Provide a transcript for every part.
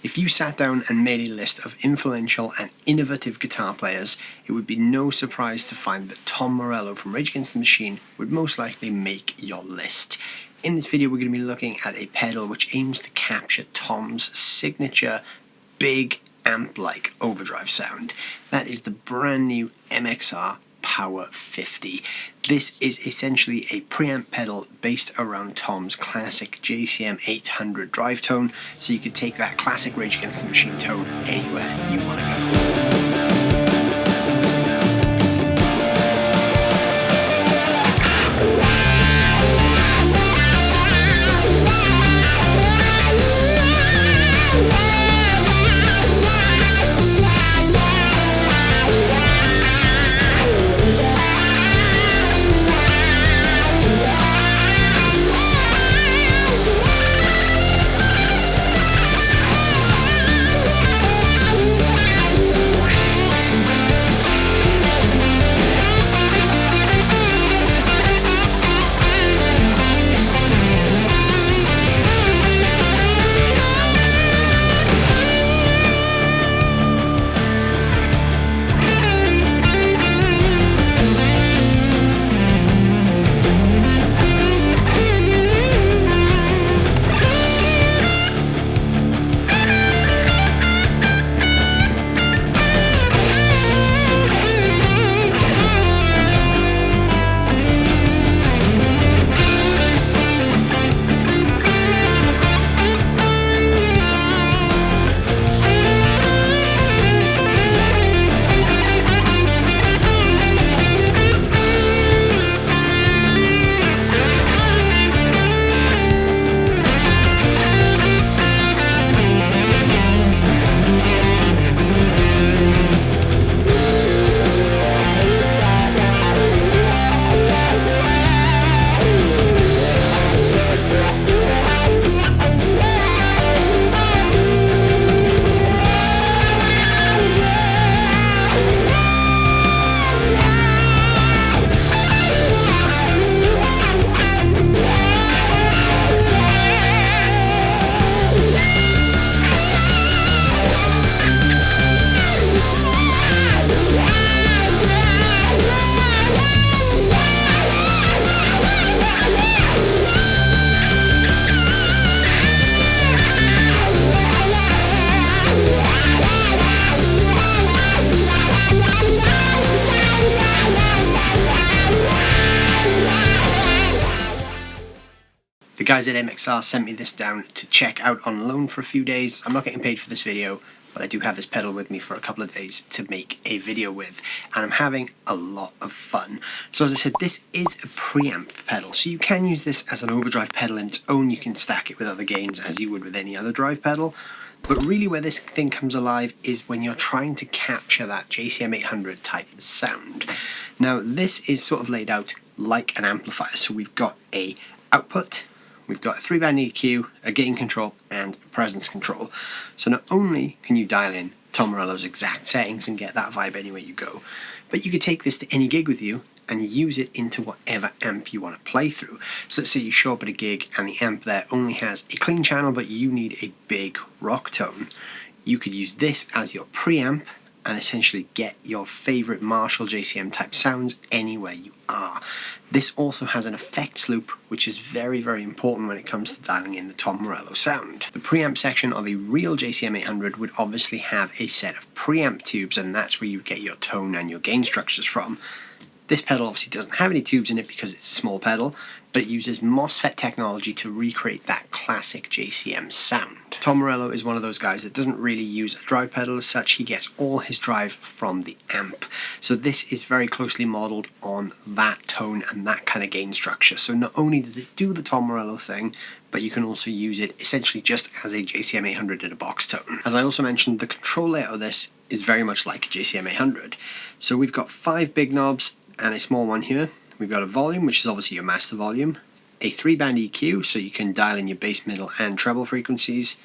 If you sat down and made a list of influential and innovative guitar players, it would be no surprise to find that Tom Morello from Rage Against the Machine would most likely make your list. In this video we're going to be looking at a pedal which aims to capture Tom's signature big amp-like overdrive sound. That is the brand new MXR Power 50. This is essentially a preamp pedal based around Tom's classic JCM800 drive tone, so you could take that classic Rage Against the Machine tone anywhere you want to go. The guys at MXR sent me this down to check out on loan for a few days. I'm not getting paid for this video, but I do have this pedal with me for a couple of days to make a video with, and I'm having a lot of fun. So as I said, this is a preamp pedal, so you can use this as an overdrive pedal in its own. You can stack it with other gains as you would with any other drive pedal. But really where this thing comes alive is when you're trying to capture that JCM800 type of sound. Now this is sort of laid out like an amplifier, so we've got a output, we've got a 3-band EQ, a gain control, and a presence control. So not only can you dial in Tom Morello's exact settings and get that vibe anywhere you go, but you could take this to any gig with you and use it into whatever amp you want to play through. So let's say you show up at a gig and the amp there only has a clean channel, but you need a big rock tone. You could use this as your preamp and essentially get your favorite Marshall JCM type sounds anywhere you are. This also has an effects loop, which is very, very important when it comes to dialing in the Tom Morello sound. The preamp section of a real JCM800 would obviously have a set of preamp tubes, and that's where you get your tone and your gain structures from. This pedal obviously doesn't have any tubes in it because it's a small pedal, but it uses MOSFET technology to recreate that classic JCM sound. Tom Morello is one of those guys that doesn't really use a drive pedal as such. He gets all his drive from the amp. So this is very closely modelled on that tone and that kind of gain structure. So not only does it do the Tom Morello thing, but you can also use it essentially just as a JCM800 in a box tone. As I also mentioned, the control layout of this is very much like a JCM800. So we've got 5 big knobs and a small one here. We've got a volume, which is obviously your master volume, a 3-band EQ, so you can dial in your bass, middle and treble frequencies,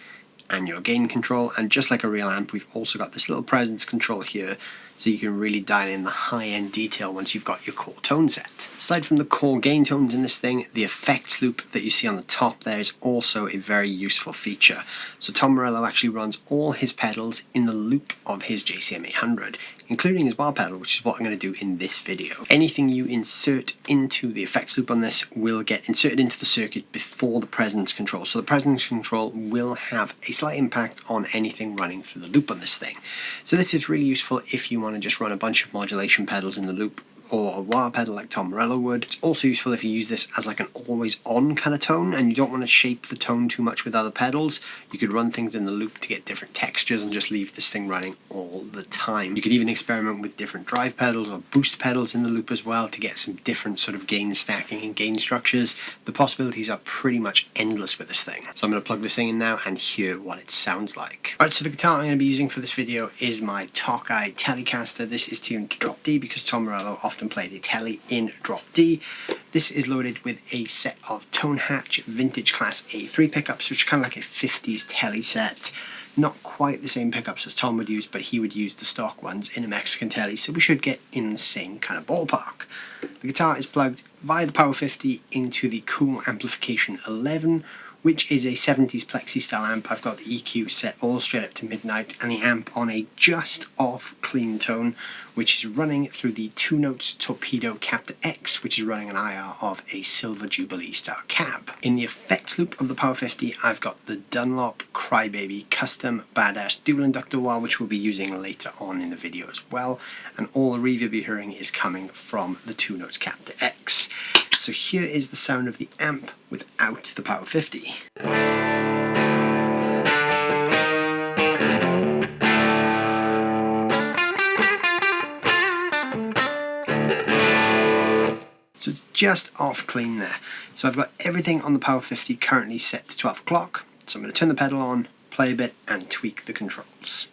and your gain control. And just like a real amp, we've also got this little presence control here so you can really dial in the high-end detail once you've got your core tone set. Aside from the core gain tones in this thing, the effects loop that you see on the top there is also a very useful feature. So Tom Morello actually runs all his pedals in the loop of his JCM800, including his wah pedal, which is what I'm going to do in this video. Anything you insert into the effects loop on this will get inserted into the circuit before the presence control. So the presence control will have a slight impact on anything running through the loop on this thing. So this is really useful if you want to just run a bunch of modulation pedals in the loop, or a wah pedal like Tom Morello would. It's also useful if you use this as like an always on kind of tone and you don't want to shape the tone too much with other pedals. You could run things in the loop to get different textures and just leave this thing running all the time. You could even experiment with different drive pedals or boost pedals in the loop as well to get some different sort of gain stacking and gain structures. The possibilities are pretty much endless with this thing. So I'm going to plug this thing in now and hear what it sounds like. Alright, so the guitar I'm going to be using for this video is my Tokai Telecaster. This is tuned to drop D because Tom Morello often played a Tele in drop D. This is loaded with a set of Tone Hatch vintage class A3 pickups, which are kind of like a 50s Tele set. Not quite the same pickups as Tom would use, but he would use the stock ones in a Mexican Tele, so we should get in the same kind of ballpark. The guitar is plugged via the Power 50 into the Cool Amplification 11, which is a 70s plexi style amp. I've got the EQ set all straight up to midnight and the amp on a just off clean tone, which is running through the 2 notes Torpedo Captor X, which is running an IR of a Silver Jubilee style cab. In the effects loop of the Power 50, I've got the Dunlop Crybaby Custom Badass Dual Inductor Wah, which we'll be using later on in the video as well, and all the reverb you're hearing is coming from the 2 notes Captor X. So here is the sound of the amp without the Power 50. So it's just off clean there. So I've got everything on the Power 50 currently set to 12 o'clock. So I'm going to turn the pedal on, play a bit and tweak the controls.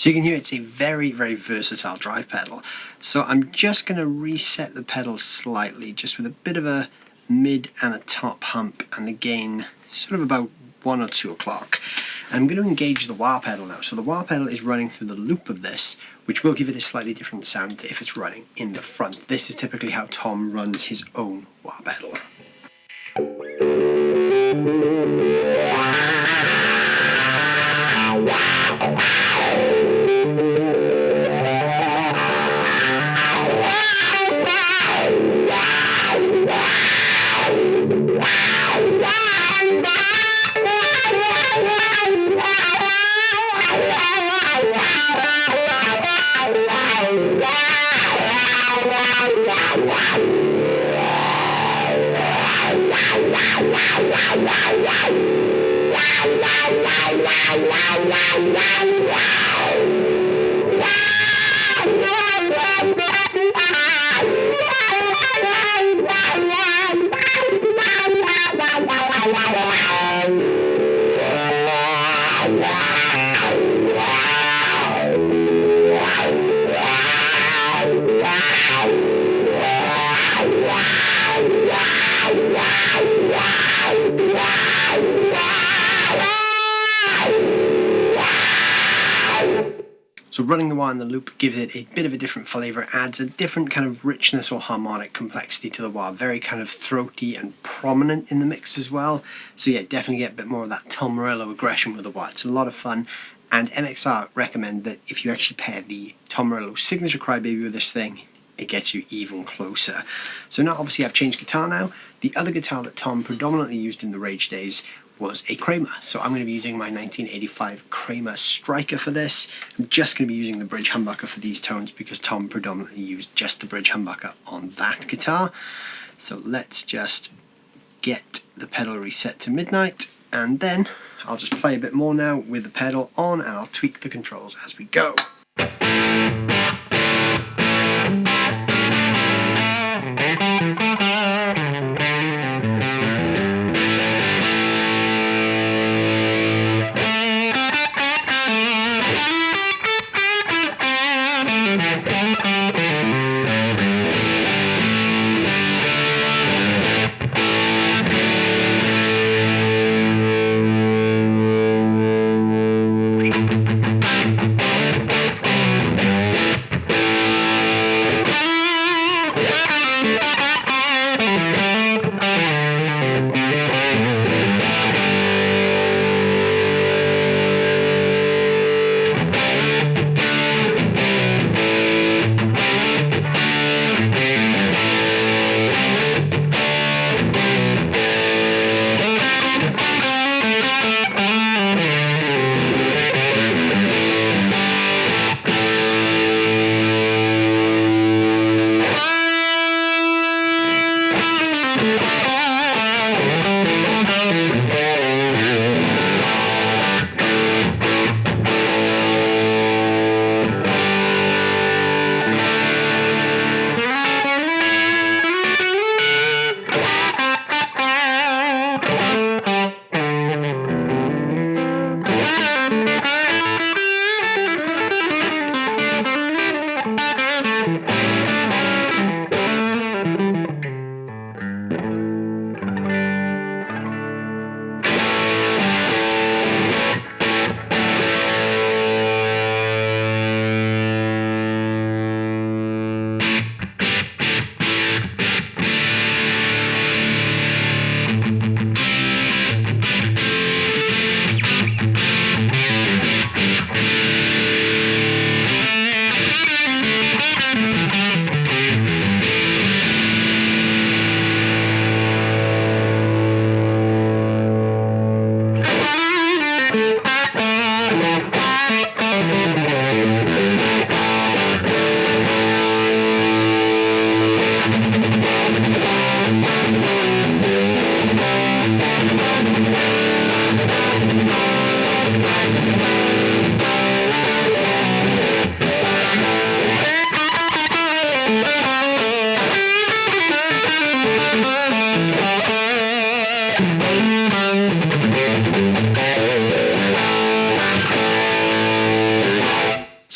So you can hear it's a very, very versatile drive pedal. So I'm just going to reset the pedal slightly, just with a bit of a mid and a top hump, and the gain sort of about 1 or 2 o'clock. I'm going to engage the wah pedal now. So the wah pedal is running through the loop of this, which will give it a slightly different sound if it's running in the front. This is typically how Tom runs his own wah pedal. So running the wah in the loop gives it a bit of a different flavour, adds a different kind of richness or harmonic complexity to the wah, very kind of throaty and prominent in the mix as well. So yeah, definitely get a bit more of that Tom Morello aggression with the wah. It's a lot of fun, and MXR recommend that if you actually pair the Tom Morello Signature Crybaby with this thing, it gets you even closer. So now obviously I've changed guitar now. The other guitar that Tom predominantly used in the Rage days was a Kramer. So I'm going to be using my 1985 Kramer Striker for this. I'm just going to be using the bridge humbucker for these tones because Tom predominantly used just the bridge humbucker on that guitar. So let's just get the pedal reset to midnight, and then I'll just play a bit more now with the pedal on, and I'll tweak the controls as we go.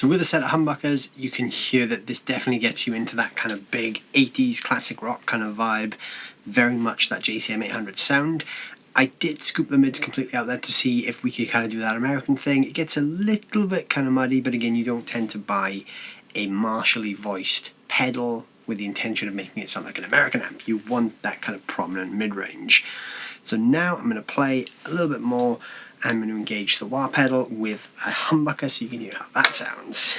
So with a set of humbuckers, you can hear that this definitely gets you into that kind of big 80s classic rock kind of vibe, very much that JCM800 sound. I did scoop the mids completely out there to see if we could kind of do that American thing. It gets a little bit kind of muddy, but again, you don't tend to buy a Marshall-y voiced pedal with the intention of making it sound like an American amp. You want that kind of prominent mid-range. So now I'm going to play a little bit more. I'm going to engage the wah pedal with a humbucker so you can hear how that sounds.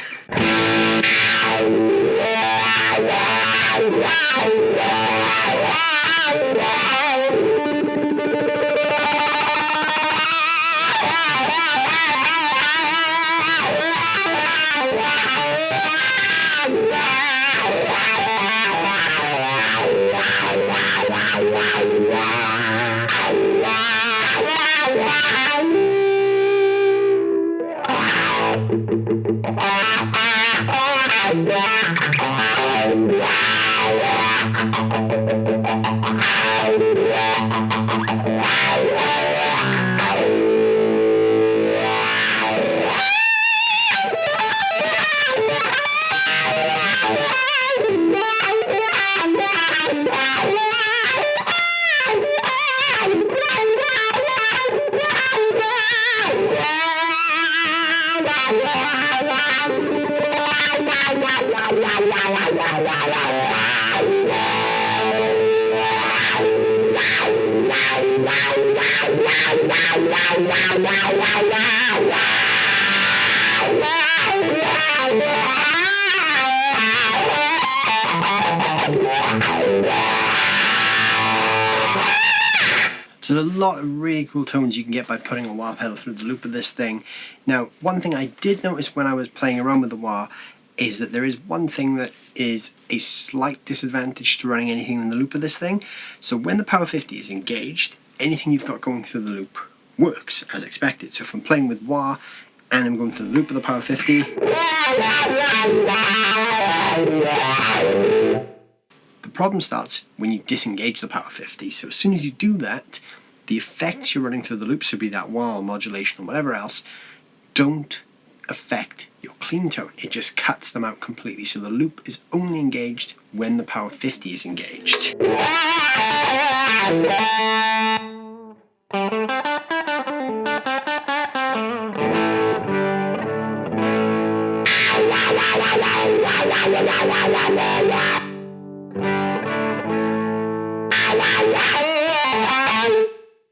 So there's a lot of really cool tones you can get by putting a wah pedal through the loop of this thing. Now, one thing I did notice when I was playing around with the wah is that there is one thing that is a slight disadvantage to running anything in the loop of this thing. So when the Power 50 is engaged, anything you've got going through the loop works as expected. So if I'm playing with wah and I'm going through the loop of the Power 50, the problem starts when you disengage the Power 50. So as soon as you do that, the effects you're running through the loop, so be that wah or modulation or whatever else, don't affect your clean tone. It just cuts them out completely. So the loop is only engaged when the Power 50 is engaged.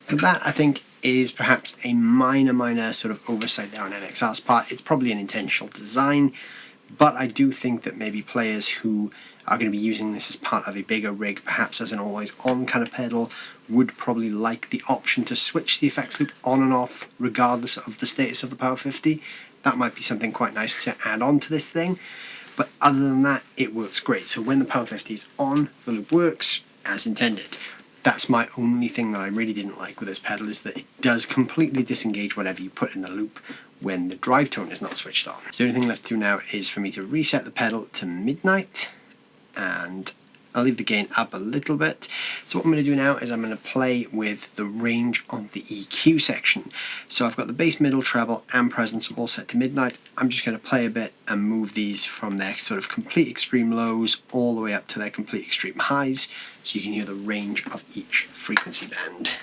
So that, I think, is perhaps a minor sort of oversight there on MXR's part. It's probably an intentional design, but I do think that maybe players who are going to be using this as part of a bigger rig, perhaps as an always-on kind of pedal, would probably like the option to switch the effects loop on and off regardless of the status of the Power 50. That might be something quite nice to add on to this thing, but other than that, it works great. So when the Power 50 is on, the loop works as intended. That's my only thing that I really didn't like with this pedal, is that it does completely disengage whatever you put in the loop when the drive tone is not switched on. So the only thing left to do now is for me to reset the pedal to midnight, and I'll leave the gain up a little bit. So what I'm going to do now is I'm going to play with the range on the EQ section. So I've got the bass, middle, treble and presence all set to midnight. I'm just going to play a bit and move these from their sort of complete extreme lows all the way up to their complete extreme highs, so you can hear the range of each frequency band.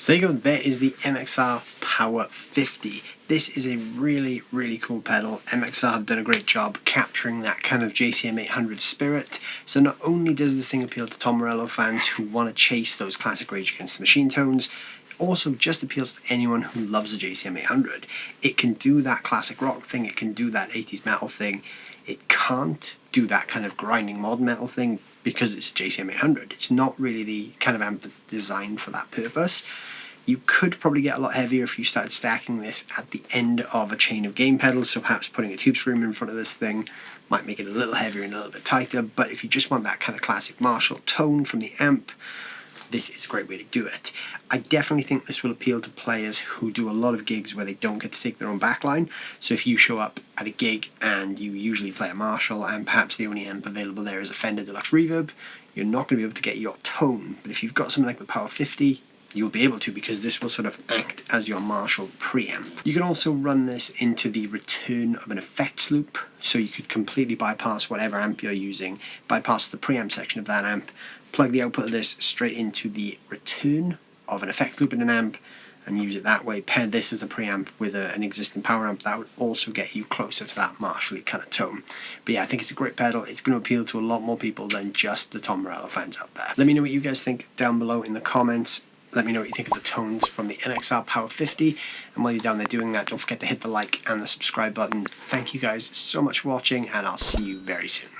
So there you go, there is the MXR Power 50. This is a really, really cool pedal. MXR have done a great job capturing that kind of JCM800 spirit. So not only does this thing appeal to Tom Morello fans who want to chase those classic Rage Against the Machine tones, it also just appeals to anyone who loves a JCM800. It can do that classic rock thing, it can do that 80s metal thing. It can't do that kind of grinding mod metal thing because it's a JCM800. It's not really the kind of amp that's designed for that purpose. You could probably get a lot heavier if you started stacking this at the end of a chain of gain pedals, so perhaps putting a tube screamer in front of this thing might make it a little heavier and a little bit tighter, but if you just want that kind of classic Marshall tone from the amp, this is a great way to do it. I definitely think this will appeal to players who do a lot of gigs where they don't get to take their own backline. So if you show up at a gig and you usually play a Marshall and perhaps the only amp available there is a Fender Deluxe Reverb, you're not going to be able to get your tone. But if you've got something like the Power 50, you'll be able to, because this will sort of act as your Marshall preamp. You can also run this into the return of an effects loop, so you could completely bypass whatever amp you're using, bypass the preamp section of that amp, plug the output of this straight into the return of an effects loop in an amp, and use it that way. Pair this as a preamp with an existing power amp, that would also get you closer to that Marshall-y kind of tone. But yeah, I think it's a great pedal. It's going to appeal to a lot more people than just the Tom Morello fans out there. Let me know what you guys think down below in the comments. Let me know what you think of the tones from the MXR Power 50, and while you're down there doing that, don't forget to hit the like and the subscribe button. Thank you guys so much for watching, and I'll see you very soon.